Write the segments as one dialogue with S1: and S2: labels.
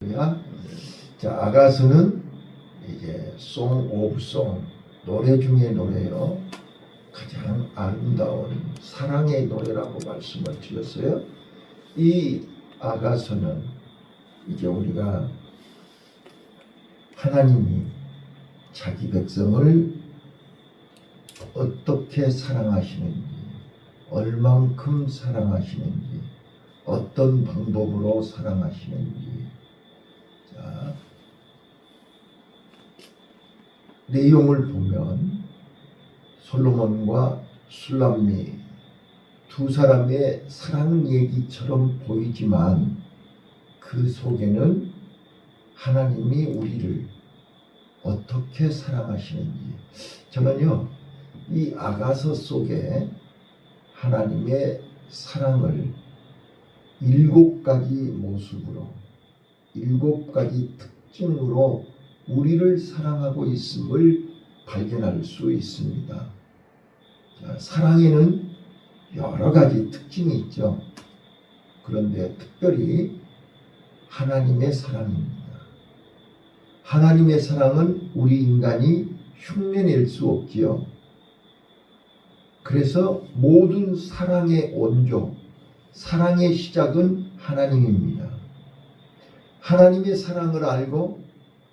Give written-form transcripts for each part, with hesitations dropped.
S1: 할렐루야. 자, 아가서는 이제 Song of Song, 노래 중에 노래요. 가장 아름다운 사랑의 노래라고 말씀을 드렸어요. 이 아가서는 이제 우리가 하나님이 자기 백성을 어떻게 사랑하시는지, 얼만큼 사랑하시는지, 어떤 방법으로 사랑하시는지, 자, 내용을 보면 솔로몬과 술람미 두 사람의 사랑 얘기처럼 보이지만 그 속에는 하나님이 우리를 어떻게 사랑하시는지, 저는요 이 아가서 속에 하나님의 사랑을 7가지 모습으로, 7가지 특징으로 우리를 사랑하고 있음을 발견할 수 있습니다. 자, 사랑에는 여러 가지 특징이 있죠. 그런데 특별히 하나님의 사랑입니다. 하나님의 사랑은 우리 인간이 흉내낼 수 없지요. 그래서 모든 사랑의 원조, 사랑의 시작은 하나님입니다. 하나님의 사랑을 알고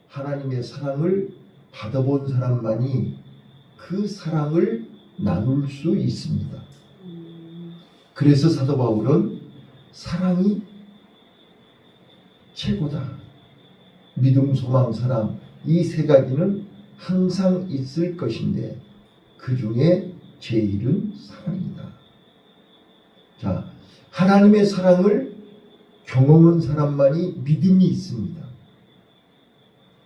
S1: 하나님의 사랑을 받아본 사람만이 그 사랑을 나눌 수 있습니다. 그래서 사도 바울은 사랑이 최고다. 믿음, 소망, 사랑, 이 3가지는 항상 있을 것인데 그 중에 제일은 사랑이다. 자, 하나님의 사랑을 경험한 사람만이 믿음이 있습니다.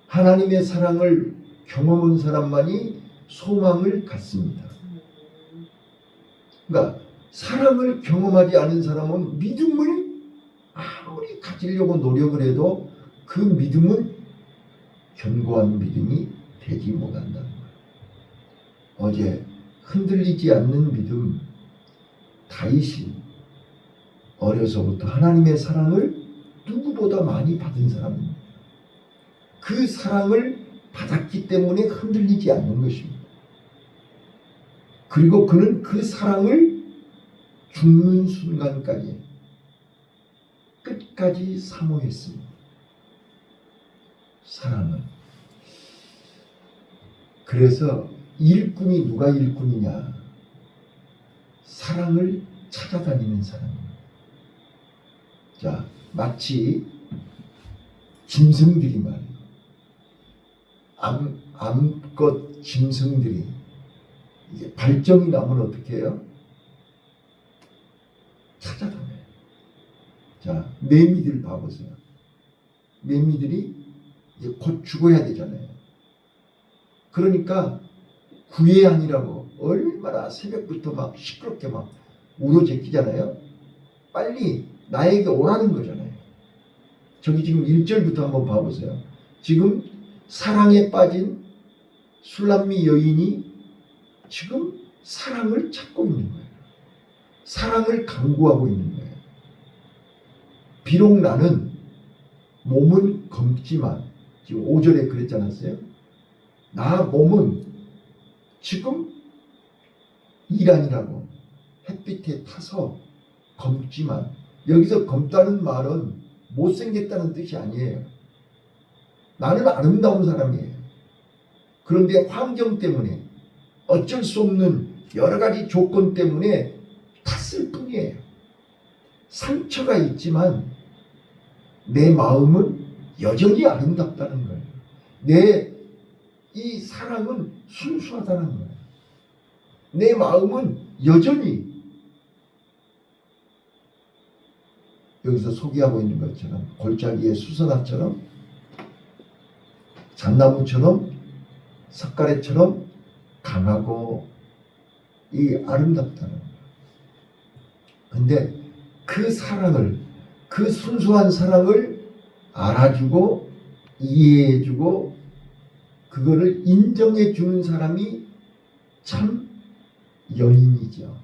S1: 하나님의 사랑을 경험한 사람만이 소망을 갖습니다. 그러니까 사랑을 경험하지 않은 사람은 믿음을 아무리 가지려고 노력을 해도 그 믿음은 견고한 믿음이 되지 못한다는 거예요. 어제 흔들리지 않는 믿음, 다윗이 어려서부터 하나님의 사랑을 누구보다 많이 받은 사람입니다. 그 사랑을 받았기 때문에 흔들리지 않는 것입니다. 그리고 그는 그 사랑을 죽는 순간까지 끝까지 사모했습니다. 사랑은. 그래서 일꾼이 누가 일꾼이냐? 사랑을 찾아다니는 사람입니다. 자, 마치 짐승들이 말이에요. 암컷 짐승들이 이제 발정이 나면 어떻게 해요? 찾아다녀요. 자, 매미들 봐보세요. 매미들이 이제 곧 죽어야 되잖아요. 그러니까 구애하니라고 얼마나 새벽부터 막 시끄럽게 막 울어제끼잖아요. 빨리 나에게 오라는 거잖아요. 저기 지금 1절부터 한번 봐보세요. 지금 사랑에 빠진 술람미 여인이 지금 사랑을 찾고 있는 거예요. 사랑을 강구하고 있는 거예요. 비록 나는 몸은 검지만, 지금 5절에 그랬지 않았어요? 나 몸은 지금 이란이라고 햇빛에 타서 검지만, 여기서 검다는 말은 못생겼다는 뜻이 아니에요. 나는 아름다운 사람이에요. 그런데 환경 때문에 어쩔 수 없는 여러 가지 조건 때문에 탔을 뿐이에요. 상처가 있지만 내 마음은 여전히 아름답다는 거예요. 내 이 사랑은 순수하다는 거예요. 내 마음은 여전히 여기서 소개하고 있는 것처럼 골짜기의 수선화처럼, 잣나무처럼, 석가래처럼 강하고 이 아름답다는 거예요. 근데 그 사랑을, 그 순수한 사랑을 알아주고 이해해주고 그거를 인정해 주는 사람이 참 연인이죠.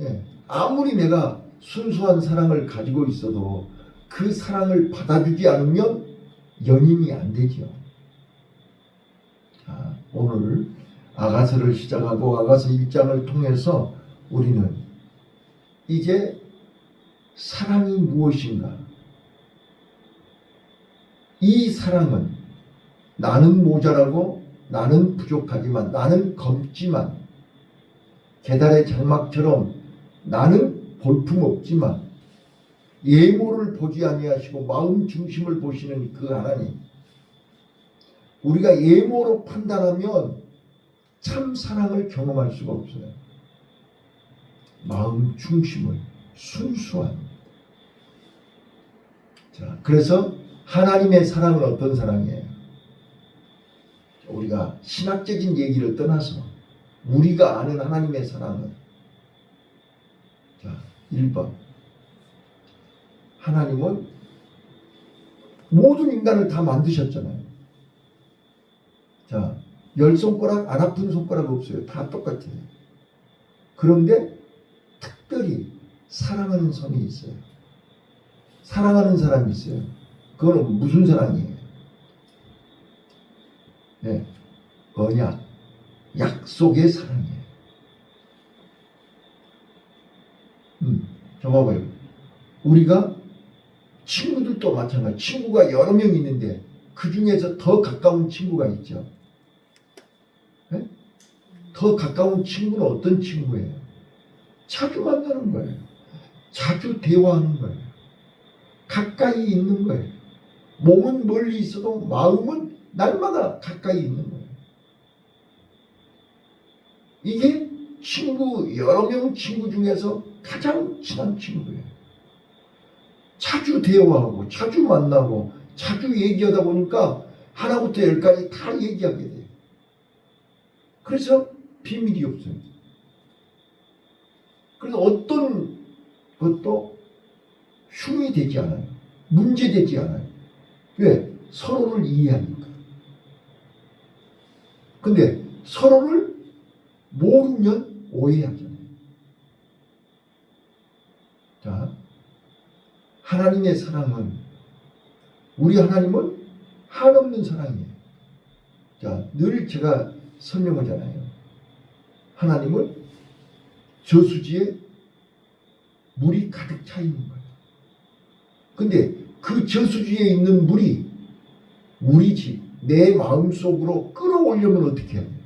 S1: 예, 아무리 내가 순수한 사랑을 가지고 있어도 그 사랑을 받아주지 않으면 연인이 안 되죠. 오늘 아가서를 시작하고 아가서 1장을 통해서 우리는 이제 사랑이 무엇인가, 이 사랑은 나는 모자라고 나는 부족하지만 나는 검지만 계달의 장막처럼 나는 볼품없지만 예모를 보지 아니하시고 마음 중심을 보시는 그 하나님, 우리가 예모로 판단하면 참 사랑을 경험할 수가 없어요. 마음 중심을, 순수한. 자, 그래서 하나님의 사랑은 어떤 사랑이에요? 우리가 신학적인 얘기를 떠나서 우리가 아는 하나님의 사랑은, 자, 1번, 하나님은 모든 인간을 다 만드셨잖아요. 자, 10손가락 안 아픈 손가락 없어요. 다 똑같아요. 그런데 특별히 사랑하는 성이 있어요. 사랑하는 사람이 있어요. 그거는 무슨 사랑이에요? 네, 언약, 약속의 사랑이에요. 저 봐봐요. 우리가 친구들도 마찬가지. 친구가 여러 명 있는데 그 중에서 더 가까운 친구가 있죠. 네? 더 가까운 친구는 어떤 친구예요? 자주 만나는 거예요. 자주 대화하는 거예요. 가까이 있는 거예요. 몸은 멀리 있어도 마음은 날마다 가까이 있는 거예요. 이게 친구, 여러 명 친구 중에서 가장 친한 친구예요. 자주 대화하고 자주 만나고 자주 얘기하다 보니까 하나부터 열까지 다 얘기하게 돼요. 그래서 비밀이 없어요. 그래서 어떤 것도 흉이 되지 않아요. 문제되지 않아요. 왜? 서로를 이해하니까. 근데 서로를 모르면 오해하잖아요. 자, 하나님의 사랑은, 우리 하나님은 한없는 사랑이에요. 자, 늘 제가 설명하잖아요. 하나님은 저수지에 물이 가득 차 있는 거예요. 근데 그 저수지에 있는 물이 우리 집, 내 마음속으로 끌어오려면 어떻게 해야 돼요?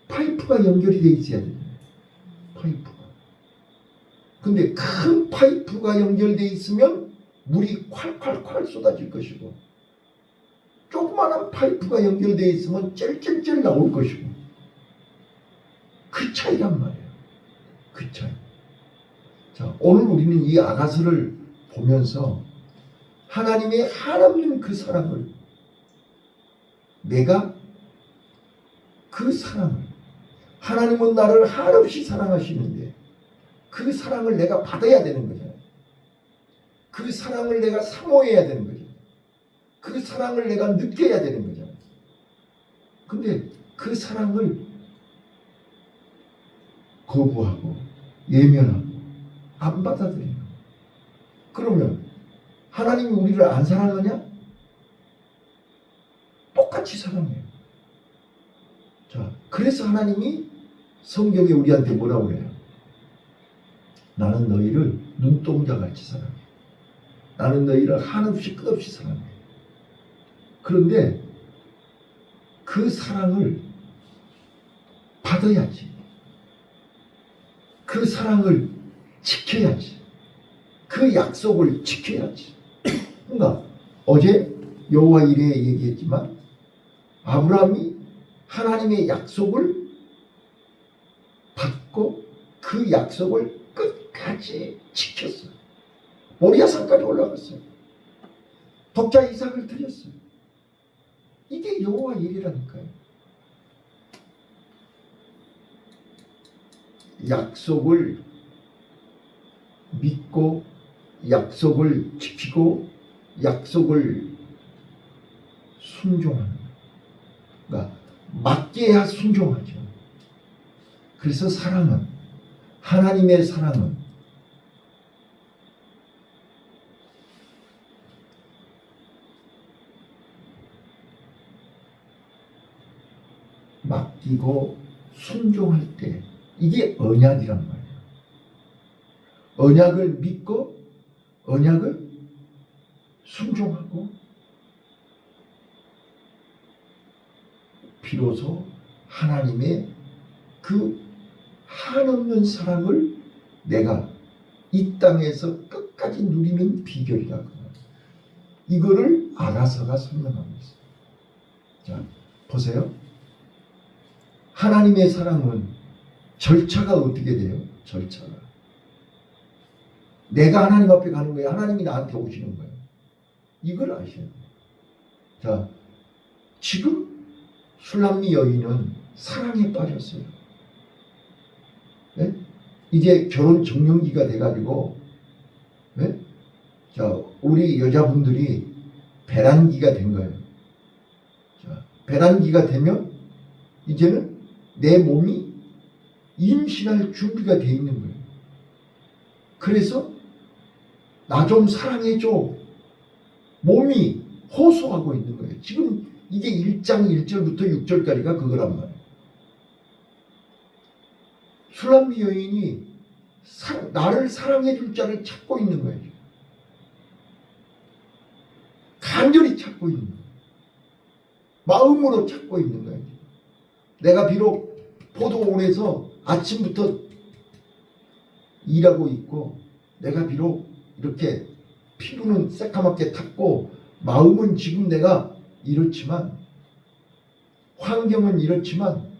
S1: 파이프가 연결이 돼 있어야 돼요. 파이프가. 근데 큰 파이프가 연결돼 있으면 물이 콸콸콸 쏟아질 것이고, 조그마한 파이프가 연결돼 있으면 찔찔찔 나올 것이고, 그 차이란 말이에요. 그 차이. 자, 오늘 우리는 이 아가서를 보면서 하나님의 한없는 그 사랑을, 내가 그 사랑을, 하나님은 나를 한없이 사랑하시는데 그 사랑을 내가 받아야 되는 거잖아요. 그 사랑을 내가 사모해야 되는 거죠. 그 사랑을 내가 느껴야 되는 거잖아요. 근데 그 사랑을 거부하고 예면하고 안 받아들이는 거예요. 그러면 하나님이 우리를 안 사랑하냐? 똑같이 사랑해요. 자, 그래서 하나님이 성경에 우리한테 뭐라고 그래요? 나는 너희를 눈동자같이 사랑해. 나는 너희를 한없이 끝없이 사랑해. 그런데 그 사랑을 받아야지. 그 사랑을 지켜야지. 그 약속을 지켜야지. 그러니까 어제 여호와 이레에 얘기했지만 아브라함이 하나님의 약속을 받고 그 약속을 끝까지 지켰어요. 모리아 산까지 올라갔어요. 독자 이삭을 드렸어요. 이게 여호와 일이라니까요. 약속을 믿고 약속을 지키고 약속을 순종하는, 그러니까 맡겨야 순종하죠. 그래서 사랑은, 하나님의 사랑은 맡기고 순종할 때 이게 언약이란 말이에요. 언약을 믿고 언약을 순종하고 비로소 하나님의 그 한없는 사랑을 내가 이 땅에서 끝까지 누리는 비결이라고. 이거를 아가서가 설명하고 있어요. 자, 보세요. 하나님의 사랑은 절차가 어떻게 돼요? 절차가. 내가 하나님 앞에 가는 거예요. 하나님이 나한테 오시는 거예요. 이걸 아셔야 돼요. 자, 지금 술람미 여인은 사랑에 빠졌어요. 네? 이제 결혼 정년기가 돼가지고, 네? 자, 우리 여자분들이 배란기가 된 거예요. 자, 배란기가 되면 이제는 내 몸이 임신할 준비가 돼 있는 거예요. 그래서 나 좀 사랑해줘. 몸이 호소하고 있는 거예요. 지금 이게 1장 1절부터 6절까지가 그거란 말이에요. 술람미 여인이 나를 사랑해 줄 자를 찾고 있는 거예요. 간절히 찾고 있는 거예요. 마음으로 찾고 있는 거예요. 내가 비록 포도원에서 아침부터 일하고 있고, 내가 비록 이렇게 피부는 새까맣게 탔고 마음은 지금 내가 이렇지만, 환경은 이렇지만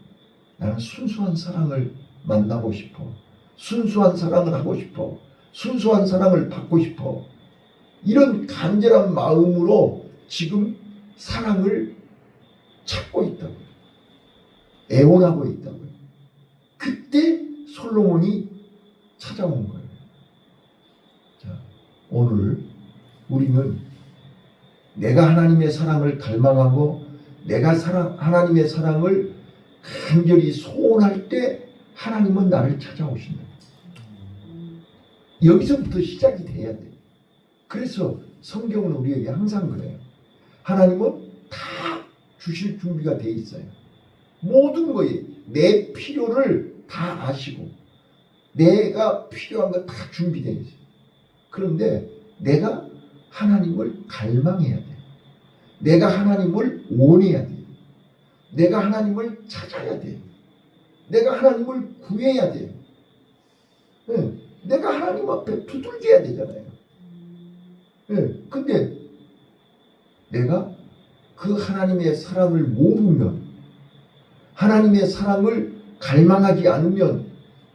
S1: 나는 순수한 사랑을 만나고 싶어. 순수한 사랑을 하고 싶어. 순수한 사랑을 받고 싶어. 이런 간절한 마음으로 지금 사랑을 찾고 있다고요. 애원하고 있다고요. 그때 솔로몬이 찾아온 거예요. 자, 오늘 우리는 내가 하나님의 사랑을 갈망하고 내가 하나님의 사랑을 간절히 소원할 때 하나님은 나를 찾아오신다. 여기서부터 시작이 돼야 돼요. 그래서 성경은 우리에게 항상 그래요. 하나님은 다 주실 준비가 돼 있어요. 모든 거에 내 필요를 다 아시고 내가 필요한 거 다 준비되어 있어요. 그런데 내가 하나님을 갈망해야 돼요. 내가 하나님을 원해야 돼요. 내가 하나님을 찾아야 돼요. 내가 하나님을 구해야 돼요. 네. 내가 하나님 앞에 두들겨야 되잖아요. 네. 근데 내가 그 하나님의 사랑을 모르면, 하나님의 사랑을 갈망하지 않으면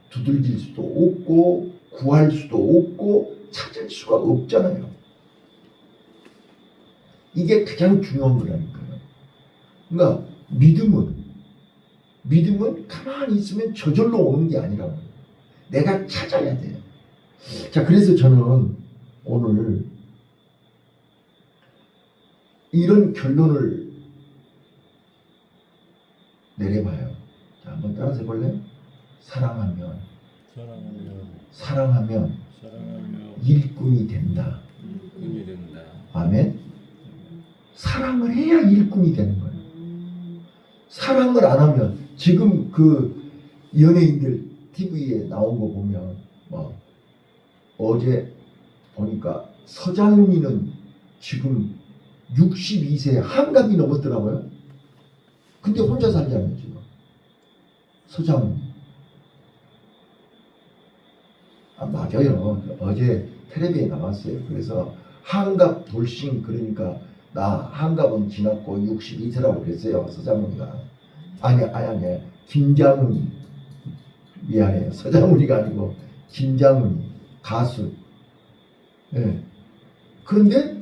S1: 두들길 수도 없고 구할 수도 없고 찾을 수가 없잖아요. 이게 가장 중요한 거라니까요. 그러니까 믿음은 가만히 있으면 저절로 오는 게 아니라고. 내가 찾아야 돼요. 자, 그래서 저는 오늘 이런 결론을 내려봐요. 자, 한번 따라서 해볼래요? 사랑하면 일꾼이 된다. 아멘. 사랑을 해야 일꾼이 되는 거예요. 사랑을 안 하면, 지금 그 연예인들 TV에 나온 거 보면 어제 보니까 서장훈이는 지금 62세 한갑이 넘었더라고요. 근데 혼자 살잖아요 지금. 서장훈. 맞아요. 어제 텔레비에 나왔어요. 그래서 한갑 돌싱, 그러니까 나 한갑은 지났고 62세라고 그랬어요. 서장훈이가. 아니 김장훈이. 미안해요. 서장훈이가 아니고 김장훈이. 가수. 네. 그런데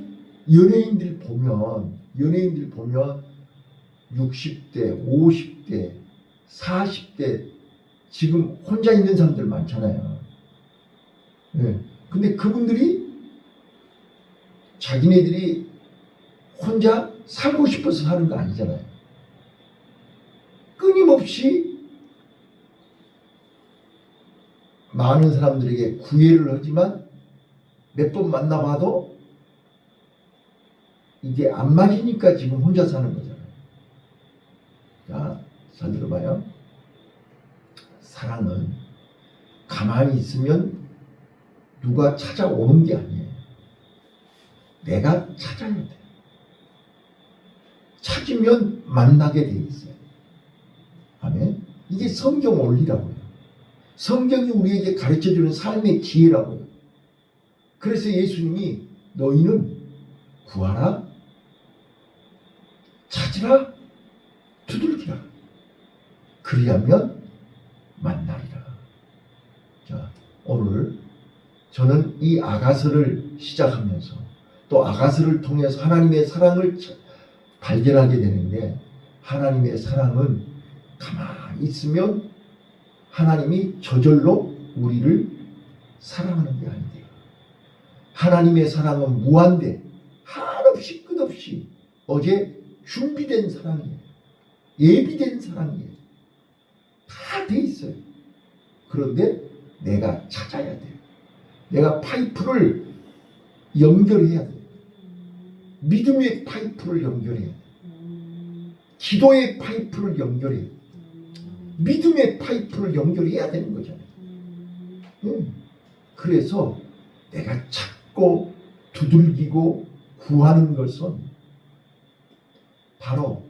S1: 연예인들 보면 60대, 50대, 40대 지금 혼자 있는 사람들 많잖아요. 네. 근데 그분들이 자기네들이 혼자 살고 싶어서 사는 거 아니잖아요. 끊임없이 많은 사람들에게 구애를 하지만 몇 번 만나봐도 이게 안 맞으니까 지금 혼자 사는 거잖아요. 자, 잘 들어봐요. 사랑은 가만히 있으면 누가 찾아오는 게 아니에요. 내가 찾아야 돼. 찾으면 만나게 돼 있어요. 아멘. 이게 성경 원리라고요. 성경이 우리에게 가르쳐주는 삶의 지혜라고요. 그래서 예수님이 너희는 구하라, 찾으라, 두들기라. 그리하면 만나리라. 자, 오늘 저는 이 아가서를 시작하면서 또 아가서를 통해서 하나님의 사랑을 발견하게 되는데, 하나님의 사랑은 가만히 있으면 하나님이 저절로 우리를 사랑하는 게 아니에요. 하나님의 사랑은 무한대, 한없이 끝없이 어제 준비된 사랑이에요. 예비된 사랑이에요. 다 돼 있어요. 그런데 내가 찾아야 돼요. 내가 파이프를 연결해야 돼요. 믿음의 파이프를 연결해야 돼요. 기도의 파이프를 연결해야 돼요. 믿음의 파이프를 연결해야 되는 거잖아요. 그래서 내가 찾고 두들기고 구하는 것은 바로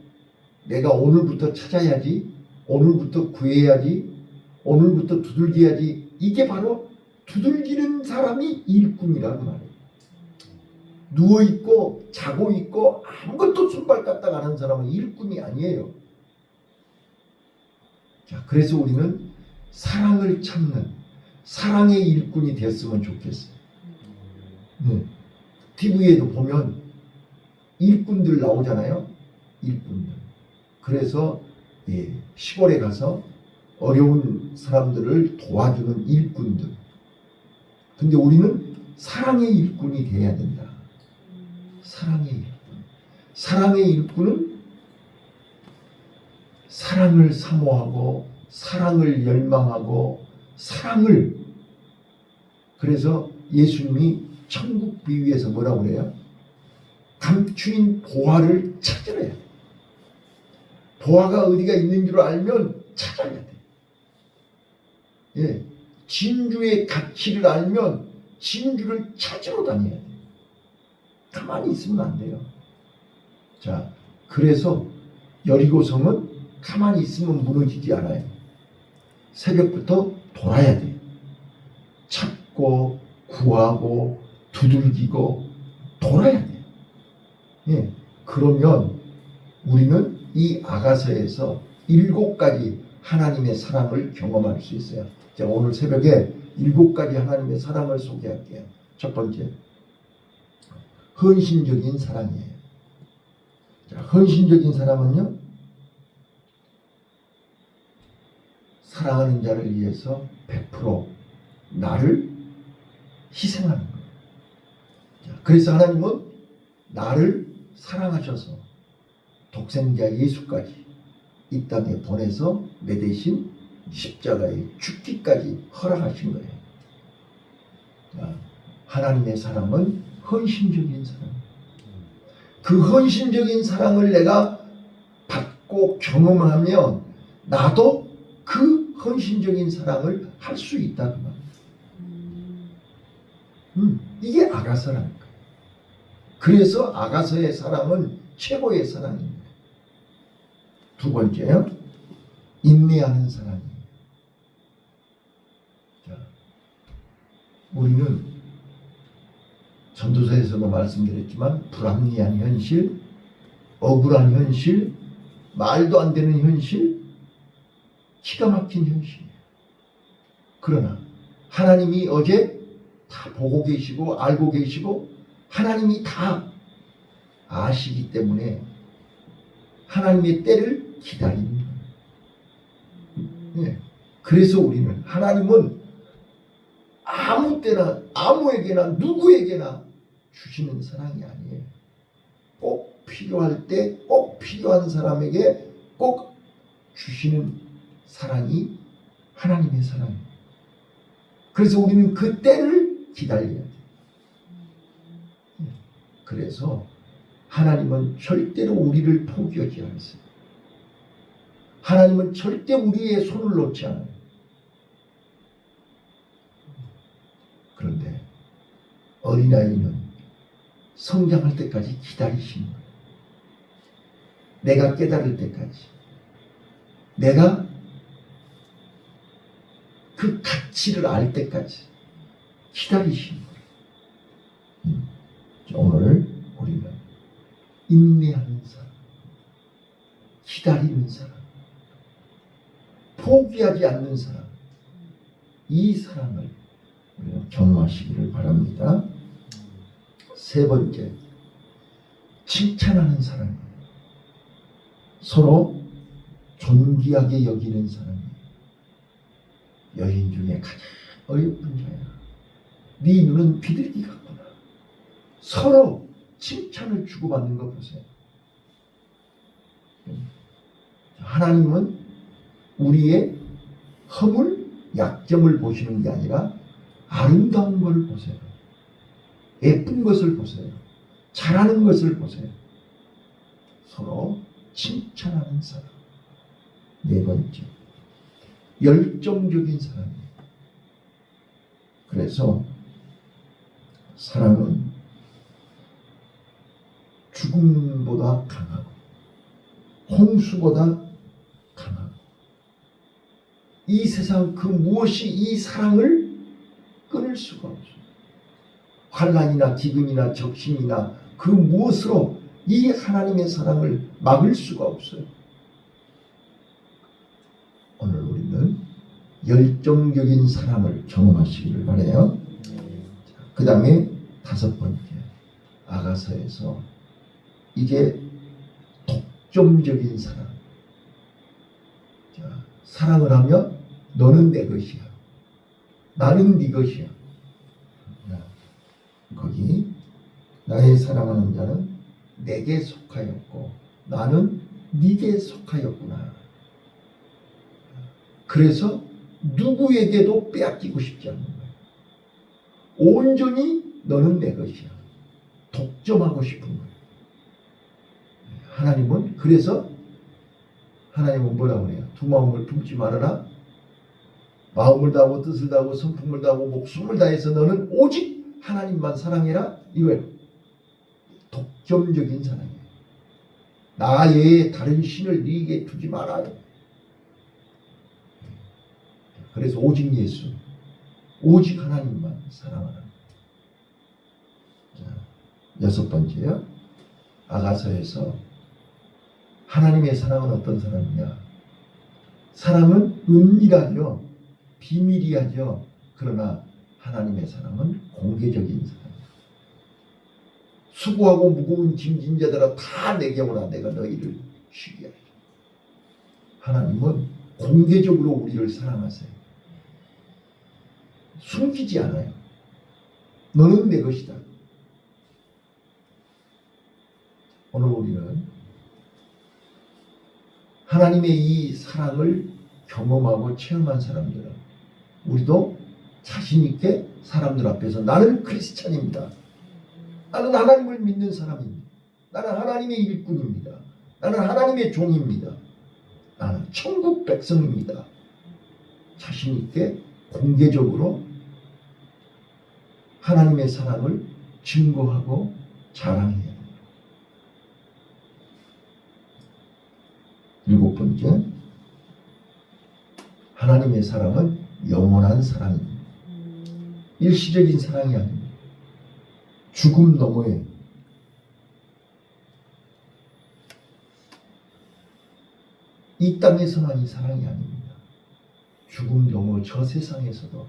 S1: 내가 오늘부터 찾아야지, 오늘부터 구해야지, 오늘부터 두들겨야지, 이게 바로 두들기는 사람이 일꾼이라는 말이에요. 누워있고 자고있고 아무것도 손발 까딱 안 하는 사람은 일꾼이 아니에요. 자, 그래서 우리는 사랑을 찾는 사랑의 일꾼이 됐으면 좋겠어요. TV에도 보면 일꾼들 나오잖아요. 일꾼들. 그래서 시골에 가서 어려운 사람들을 도와주는 일꾼들. 근데 우리는 사랑의 일꾼이 돼야 된다. 사랑의 일꾼. 사랑의 일꾼은 사랑을 사모하고 사랑을 열망하고 사랑을, 그래서 예수님이 천국 비유에서 뭐라고 그래요? 감추인 보화를 찾으라 해요. 보화가 어디가 있는 줄 알면 찾아야 돼. 예, 진주의 가치를 알면 진주를 찾으러 다녀야 돼. 가만히 있으면 안 돼요. 자, 그래서 여리고성은 가만히 있으면 무너지지 않아요. 새벽부터 돌아야 돼. 찾고 구하고 두들기고 돌아야 돼. 예, 그러면 우리는 이 아가서에서 7가지 하나님의 사랑을 경험할 수 있어요. 자, 오늘 새벽에 7가지 하나님의 사랑을 소개할게요. 첫 번째, 헌신적인 사랑이에요. 자, 헌신적인 사랑은요, 사랑하는 자를 위해서 100% 나를 희생하는 거예요. 자, 그래서 하나님은 나를 사랑하셔서 독생자 예수까지 이 땅에 보내서 내 대신 십자가에 죽기까지 허락하신 거예요. 자, 하나님의 사랑은 헌신적인 사랑. 그 헌신적인 사랑을 내가 받고 경험하면 나도 그 헌신적인 사랑을 할 수 있다 그 말이에요. 이게 아가서라니까. 그래서 아가서의 사랑은 최고의 사랑입니다. 두 번째요, 인내하는 사랑이에요. 자, 우리는 전도서에서도 말씀드렸지만 불합리한 현실, 억울한 현실, 말도 안 되는 현실, 기가 막힌 현실이에요. 그러나 하나님이 어제 다 보고 계시고 알고 계시고 하나님이 다 아시기 때문에 하나님의 때를 기다리는 거예요. 예. 그래서 우리는, 하나님은 아무 때나 아무에게나 누구에게나 주시는 사랑이 아니에요. 꼭 필요할 때 꼭 필요한 사람에게 꼭 주시는 사랑이 하나님의 사랑이에요. 그래서 우리는 그 때를 기다려야 돼요. 그래서 하나님은 절대로 우리를 포기하지 않으세요. 하나님은 절대 우리의 손을 놓지 않아요. 그런데 어린아이는 성장할 때까지 기다리시는 거예요. 내가 깨달을 때까지. 내가 그 가치를 알 때까지 기다리시는 거예요. 오늘 우리는 인내하는 사람, 기다리는 사람, 포기하지 않는 사람, 이 사랑을 우리가 경험하시기를 바랍니다. 세 번째, 칭찬하는 사랑입니다. 서로 존귀하게 여기는 사람이에요. 여인 중에 가장 어여쁜 자야. 네 눈은 비둘기 같구나. 서로 칭찬을 주고받는 거 보세요. 하나님은 우리의 허물, 약점을 보시는 게 아니라 아름다운 걸 보세요. 예쁜 것을 보세요. 잘하는 것을 보세요. 서로 칭찬하는 사람. 네 번째, 열정적인 사람이에요. 그래서 사랑은 죽음보다 강하고 홍수보다 강하고 이 세상 그 무엇이 이 사랑을 끊을 수가 없어요. 환난이나 기근이나 적신이나 그 무엇으로 이 하나님의 사랑을 막을 수가 없어요. 오늘 우리는 열정적인 사랑을 경험하시기를 바라요. 그 다음에 다섯 번째, 아가서에서 이제 독점적인 사랑. 자, 사랑을 하면 너는 내 것이야. 나는 네 것이야. 거기 나의 사랑하는 자는 내게 속하였고 나는 네게 속하였구나. 그래서 누구에게도 빼앗기고 싶지 않는 거예요. 온전히 너는 내 것이야. 독점하고 싶은 거예요. 하나님은 그래서 하나님은 뭐라고 그래요? 두 마음을 품지 말아라. 마음을 다하고 뜻을 다하고 성품을 다하고 목숨을 다해서 너는 오직 하나님만 사랑해라. 이거예요. 독점적인 사랑이에요. 나 외에 다른 신을 네게 두지 말아요. 그래서 오직 예수, 오직 하나님만 사랑하라. 자, 여섯 번째요. 아가서에서 하나님의 사랑은 어떤 사랑이냐? 사랑은 은밀하죠. 비밀이하죠. 그러나 하나님의 사랑은 공개적인 사랑. 수고하고 무거운 짐진 자들아 다 내게 오라. 내가 너희를 쉬게 하리라. 하나님은 공개적으로 우리를 사랑하세요. 숨기지 않아요. 너는 내 것이다. 오늘 우리는 하나님의 이 사랑을 경험하고 체험한 사람들은 우리도 자신 있게 사람들 앞에서 나는 크리스찬입니다. 나는 하나님을 믿는 사람입니다. 나는 하나님의 일꾼입니다. 나는 하나님의 종입니다. 나는 천국 백성입니다. 자신 있게 공개적으로 하나님의 사랑을 증거하고 자랑해야 합니다. 일곱 번째, 하나님의 사랑은 영원한 사랑입니다. 일시적인 사랑이 아닙니다. 죽음 너머에 이 땅에서만 이 사랑이 아닙니다. 죽음 너머 저 세상에서도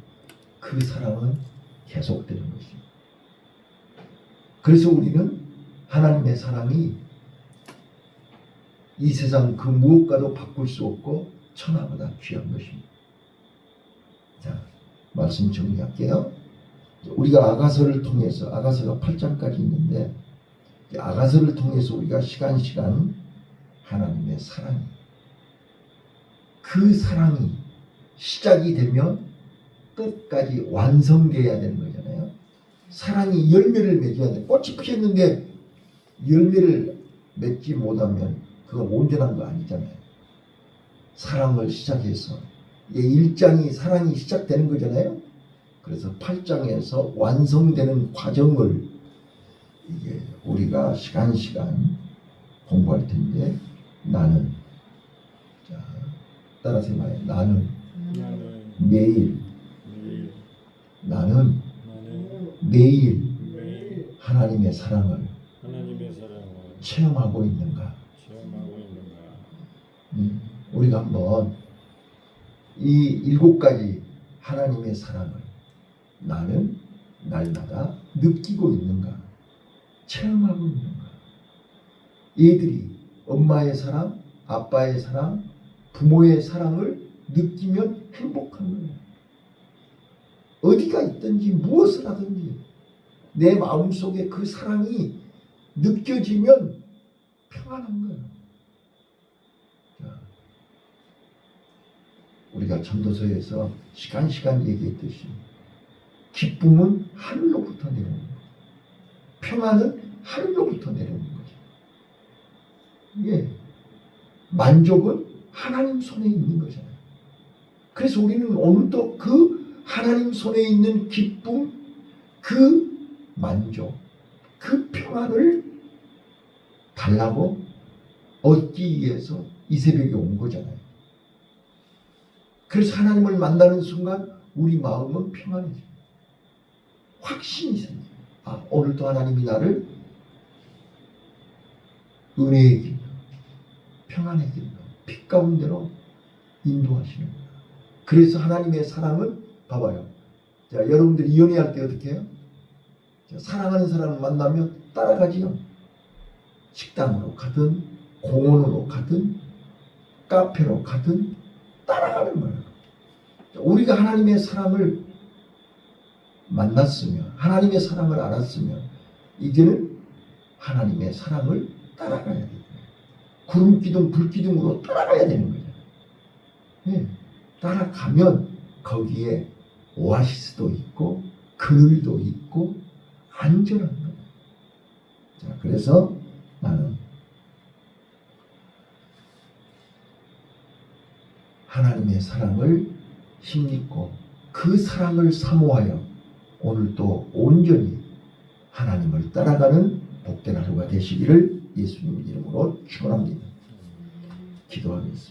S1: 그 사랑은 계속되는 것입니다. 그래서 우리는 하나님의 사랑이 이 세상 그 무엇과도 바꿀 수 없고 천하보다 귀한 것입니다. 자, 말씀 정리할게요. 우리가 아가서를 통해서, 아가서가 8장까지 있는데 아가서를 통해서 우리가 시간 하나님의 사랑이, 그 사랑이 시작이 되면 끝까지 완성되어야 되는 거잖아요. 사랑이 열매를 맺어야 돼. 꽃이 피었는데 열매를 맺지 못하면 그건 온전한 거 아니잖아요. 사랑을 시작해서 1장이 사랑이 시작되는 거잖아요. 그래서 8장에서 완성되는 과정을 이게 우리가 시간 공부할 텐데 나는 자 따라서 말해 나는 매일 나는 매일 하나님의 사랑을 체험하고 있는가? 우리가 한번 이 7가지 하나님의 사랑을 나는 날마다 느끼고 있는가? 체험하고 있는가? 얘들이 엄마의 사랑, 아빠의 사랑, 부모의 사랑을 느끼면 행복한 거예요. 어디가 있든지 무엇을 하든지 내 마음속에 그 사랑이 느껴지면 평안한 거예요. 자, 우리가 전도서에서 시간 얘기했듯이 기쁨은 하늘로부터 내려오는 거죠. 평안은 하늘로부터 내려오는 거죠. 예. 만족은 하나님 손에 있는 거잖아요. 그래서 우리는 오늘도 그 하나님 손에 있는 기쁨, 그 만족, 그 평안을 달라고 얻기 위해서 이 새벽에 온 거잖아요. 그래서 하나님을 만나는 순간 우리 마음은 평안해져요. 확신이 생겨요. 아, 오늘도 하나님이 나를 은혜의 길로, 평안의 길로, 빛 가운데로 인도하시는구나. 그래서 하나님의 사랑은 봐봐요. 자, 여러분들이 연애할 때 어떻게 해요? 자, 사랑하는 사람을 만나면 따라가지요. 식당으로 가든 공원으로 가든 카페로 가든 따라가는 거예요. 자, 우리가 하나님의 사랑을 만났으면 하나님의 사랑을 알았으면 이제는 하나님의 사랑을 따라가야 돼요. 구름기둥 불기둥으로 따라가야 되는 거예요. 네. 따라가면 거기에 오아시스도 있고 그늘도 있고 안전한 거예요. 자, 그래서 나는 하나님의 사랑을 힘입고 그 사랑을 사모하여 오늘도 온전히 하나님을 따라가는 복된 하루가 되시기를 예수님 이름으로 축원합니다. 기도하겠습니다.